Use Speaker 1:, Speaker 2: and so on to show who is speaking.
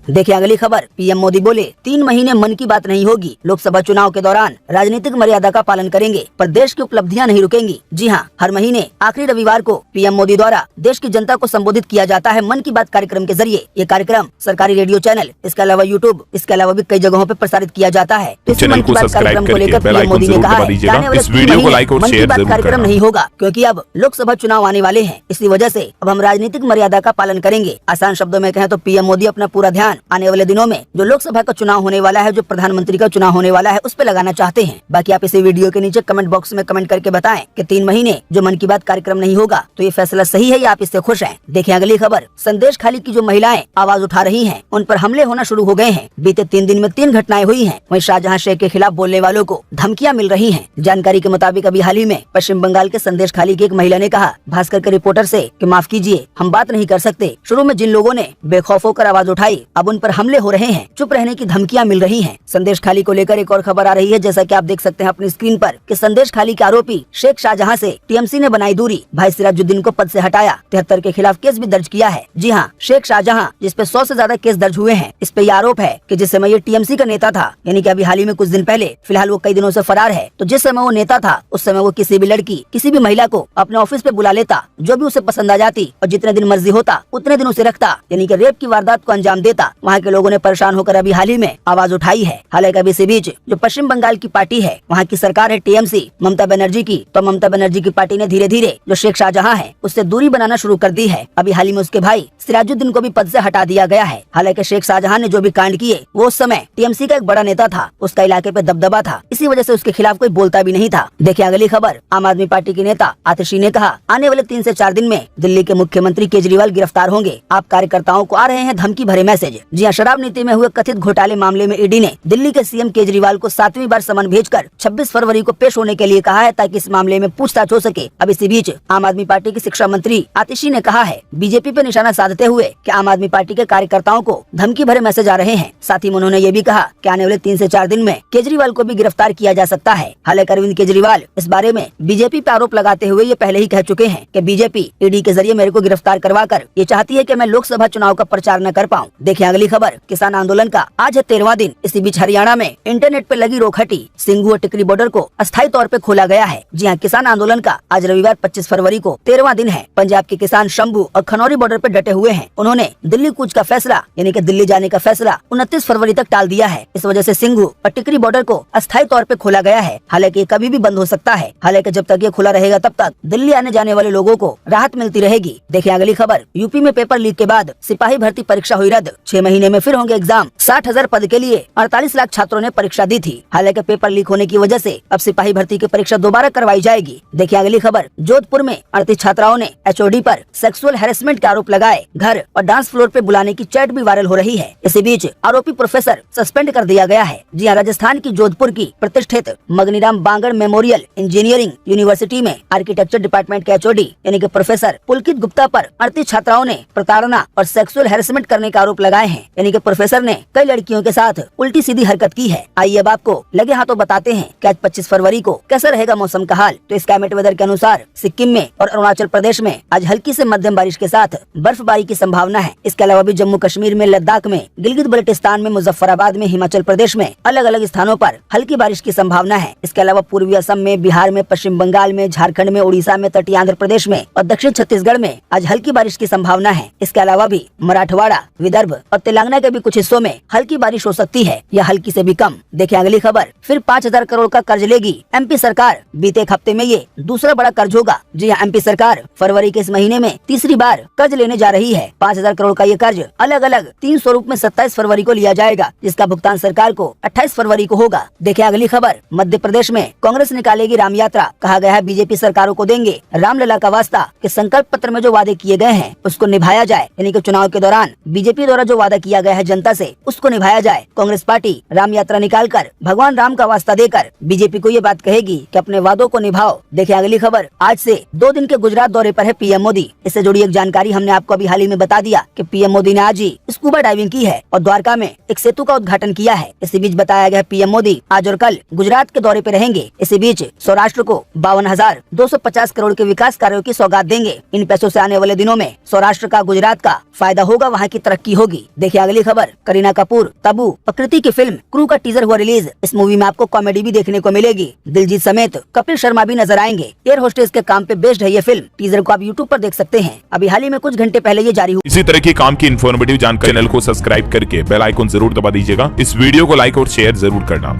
Speaker 1: देखिए अगली खबर। पीएम मोदी बोले 3 महीने मन की बात नहीं होगी, लोकसभा चुनाव के दौरान राजनीतिक मर्यादा का पालन करेंगे पर देश की उपलब्धियां नहीं रुकेंगी। जी हां, हर महीने आखिरी रविवार को पीएम मोदी द्वारा देश की जनता को संबोधित किया जाता है मन की बात कार्यक्रम के जरिए। ये कार्यक्रम सरकारी रेडियो चैनल, इसके अलावा यूट्यूब, इसके अलावा भी कई जगहों पे प्रसारित किया जाता है। तो इस मन की बात कार्यक्रम को लेकर पीएम मोदी ने कहा है आने वाले 3 महीने मन की बात कार्यक्रम नहीं होगा क्योंकि अब लोकसभा चुनाव आने वाले हैं। इसी वजह से अब हम राजनीतिक मर्यादा का पालन करेंगे। आसान शब्दों में कहें तो पीएम मोदी अपना पूरा ध्यान आने वाले दिनों में जो लोकसभा का चुनाव होने वाला है, जो प्रधानमंत्री का चुनाव होने वाला है, उस पर लगाना चाहते हैं। बाकी आप इसे वीडियो के नीचे कमेंट बॉक्स में कमेंट करके बताएं कि 3 महीने जो मन की बात कार्यक्रम नहीं होगा तो ये फैसला सही है या आप इससे खुश हैं। देखिए अगली खबर। संदेश खाली की जो महिलाएं आवाज उठा रही हैं, उन पर हमले होना शुरू हो गए हैं। बीते 3 दिन में 3 घटनाएं हुई हैं। वहीं शाहजहां शेख के खिलाफ बोलने वालों को धमकियां मिल रही हैं। जानकारी के मुताबिक अभी हाल ही में पश्चिम बंगाल के संदेश खाली की एक महिला ने कहा भास्कर के रिपोर्टर से कि माफ कीजिए, हम बात नहीं कर सकते। शुरू में जिन लोगों ने बेखौफ होकर आवाज उठाई, अब उन पर हमले हो रहे हैं, चुप रहने की धमकियां मिल रही हैं। संदेश खाली को लेकर एक और खबर आ रही है, जैसा कि आप देख सकते हैं अपनी स्क्रीन पर कि संदेश खाली के आरोपी शेख शाहजहां से टीएमसी ने बनाई दूरी, भाई सिराजुद्दीन को पद से हटाया, 73 के खिलाफ केस भी दर्ज किया है। जी हाँ, शेख शाहजहां जिस पे 100 से ज्यादा केस दर्ज हुए हैं, इस पे ये आरोप है कि जिस समय ये टीएमसी का नेता था, यानी कि अभी हाल ही में कुछ दिन पहले, फिलहाल वो कई दिनों से फरार है, तो जिस समय वो नेता था उस समय वो किसी भी लड़की, किसी भी महिला को अपने ऑफिस पे बुला लेता, जो भी उसे पसंद आ जाती और जितने दिन मर्जी होता उतने दिन उसे रखता, यानी कि रेप की वारदात को अंजाम देता। वहाँ के लोगों ने परेशान होकर अभी हाल ही में आवाज उठाई है। हालांकि अभी इसी बीच जो पश्चिम बंगाल की पार्टी है, वहाँ की सरकार है टीएमसी, ममता बनर्जी की, तो ममता बनर्जी की पार्टी ने धीरे धीरे जो शेख शाहजहां है उससे दूरी बनाना शुरू कर दी है। अभी हाल ही में उसके भाई सिराजुद्दीन को भी पद से हटा दिया गया है। हालांकि शेख शाहजहां ने जो भी कांड किए वो उस समय टीएमसी का एक बड़ा नेता था, उसका इलाके पे दबदबा था, इसी वजह से उसके खिलाफ कोई बोलता भी नहीं था। देखिए अगली खबर। आम आदमी पार्टी के नेता आतिशी ने कहा आने वाले 3 से 4 दिन में दिल्ली के मुख्यमंत्री केजरीवाल गिरफ्तार होंगे। आप कार्यकर्ताओं को आ रहे हैं धमकी भरे मैसेज। जी हाँ, शराब नीति में हुए कथित घोटाले मामले में ईडी ने दिल्ली के सीएम केजरीवाल को 7वीं बार समन भेजकर 26 फरवरी को पेश होने के लिए कहा है ताकि इस मामले में पूछताछ हो सके। अब इसी बीच आम आदमी पार्टी की शिक्षा मंत्री आतिशी ने कहा है बीजेपी पे निशाना साधते हुए कि आम आदमी पार्टी के कार्यकर्ताओं को धमकी भरे मैसेज आ रहे हैं। साथ ही उन्होंने ये भी कहा कि आने वाले 3 से 4 दिन में केजरीवाल को भी गिरफ्तार किया जा सकता है। हालांकि अरविंद केजरीवाल इस बारे में बीजेपी पे आरोप लगाते हुए ये पहले ही कह चुके हैं कि बीजेपी ईडी के जरिए मेरे को गिरफ्तार करवा कर ये चाहती है कि मैं लोकसभा चुनाव का प्रचार न कर पाऊं। देखिए अगली खबर। किसान आंदोलन का आज है 13वां दिन। इसी बीच हरियाणा में इंटरनेट पे लगी रोक हटी, सिंघू और टिकरी बॉर्डर को अस्थायी तौर पे खोला गया है। जी हाँ, किसान आंदोलन का आज रविवार 25 फरवरी को 13वां दिन है। पंजाब के किसान शंभू और खनौरी बॉर्डर पे डटे हुए हैं। उन्होंने दिल्ली कूच का फैसला, यानी कि दिल्ली जाने का फैसला 29 फरवरी तक टाल दिया है। इस वजह से सिंघू और टिकरी बॉर्डर को अस्थायी तौर पे खोला गया है। हालांकि ये कभी भी बंद हो सकता है। हालांकि जब तक ये खुला रहेगा तब तक दिल्ली आने जाने वाले लोगों को राहत मिलती रहेगी। देखिए अगली खबर। यूपी में पेपर लीक के बाद सिपाही भर्ती परीक्षा हुई रद्द। 6 महीने में फिर होंगे एग्जाम। 60,000 पद के लिए 48 लाख छात्रों ने परीक्षा दी थी। हालांकि पेपर लीक होने की वजह से अब सिपाही भर्ती की परीक्षा दोबारा करवाई जाएगी। देखिए अगली खबर। जोधपुर में 38 छात्राओं ने एचओडी पर सेक्सुअल हैरेसमेंट के आरोप लगाए। घर और डांस फ्लोर पे बुलाने की चैट भी वायरल हो रही है। इसी बीच आरोपी प्रोफेसर सस्पेंड कर दिया गया है। जी हाँ, राजस्थान की जोधपुर की प्रतिष्ठित Maganiram Bangar memorial engineering university में आर्किटेक्चर डिपार्टमेंट के एचओडी यानी कि प्रोफेसर पुलकित गुप्ता पर 38 छात्राओं ने प्रताड़ना और सेक्सुअल हैरेसमेंट करने का आरोप लगाए हैं। यानी कि प्रोफेसर ने कई लड़कियों के साथ उल्टी सीधी हरकत की है। आइए अब आपको लगे हाथों बताते हैं कि आज 25 फरवरी को कैसा रहेगा मौसम का हाल। तो स्काईमेट वेदर के अनुसार सिक्किम में और अरुणाचल प्रदेश में आज हल्की से मध्यम बारिश के साथ बर्फबारी की संभावना है। इसके अलावा भी जम्मू कश्मीर में, लद्दाख में, गिलगित बल्टिस्तान में, मुजफ्फराबाद में, हिमाचल प्रदेश में अलग अलग स्थानों पर हल्की बारिश की संभावना है। इसके अलावा पूर्वी असम में, बिहार में, पश्चिम बंगाल में, झारखंड में, उड़ीसा में, तटीय आंध्र प्रदेश में और दक्षिण छत्तीसगढ़ में आज हल्की बारिश की संभावना है। इसके अलावा भी मराठवाड़ा, विदर्भ और तेलंगाना के भी कुछ हिस्सों में हल्की बारिश हो सकती है या हल्की से भी कम। देखिए अगली खबर। फिर 5,000 करोड़ का कर्ज लेगी एमपी सरकार। बीते एक हफ्ते में ये दूसरा बड़ा कर्ज होगा। जी हाँ, एमपी सरकार फरवरी के इस महीने में तीसरी बार कर्ज लेने जा रही है। 5,000 करोड़ का ये कर्ज अलग अलग 3 स्वरूप में 27 फरवरी को लिया जाएगा, जिसका भुगतान सरकार को 28 फरवरी को होगा। देखिए अगली खबर। मध्य प्रदेश में कांग्रेस निकालेगी राम यात्रा। कहा गया है बीजेपी सरकारों को देंगे रामलला का वास्ता कि संकल्प पत्र में जो वादे किए गए हैं उसको निभाया जाए। यानी कि चुनाव के दौरान बीजेपी द्वारा जो वादा किया गया है जनता से उसको निभाया जाए। कांग्रेस पार्टी राम यात्रा निकालकर भगवान राम का वास्ता देकर बीजेपी को ये बात कहेगी कि अपने वादों को निभाओ। देखिए अगली खबर। आज से 2 दिन के गुजरात दौरे पर है पीएम मोदी। इससे जुड़ी एक जानकारी हमने आपको अभी हाल ही में बता दिया कि पीएम मोदी ने आज ही स्कूबा डाइविंग की है और द्वारका में एक सेतु का उद्घाटन किया है। इसी बीच बताया गया पीएम मोदी आज और कल गुजरात के दौरे पे रहेंगे। इसी बीच सौराष्ट्र को 52,250 करोड़ के विकास कार्यों की सौगात देंगे। इन पैसों से आने वाले दिनों में सौराष्ट्र का, गुजरात का फायदा होगा, वहाँ की तरक्की होगी। देखिए अगली खबर, करीना कपूर, तब्बू, प्रकृति की फिल्म क्रू का टीजर हुआ रिलीज। इस मूवी में आपको कॉमेडी भी देखने को मिलेगी। दिलजीत समेत कपिल शर्मा भी नजर आएंगे। एयर होस्टेस के काम पे बेस्ड है ये फिल्म। टीजर को आप यूट्यूब पर देख सकते हैं। अभी हाल ही में कुछ घंटे पहले ये जारी हुई।
Speaker 2: इसी तरह की काम की इन्फॉर्मेटिव जानकारी चैनल को सब्सक्राइब करके बेल आइकन जरूर दबा दीजिएगा। इस वीडियो को लाइक और शेयर जरूर करना।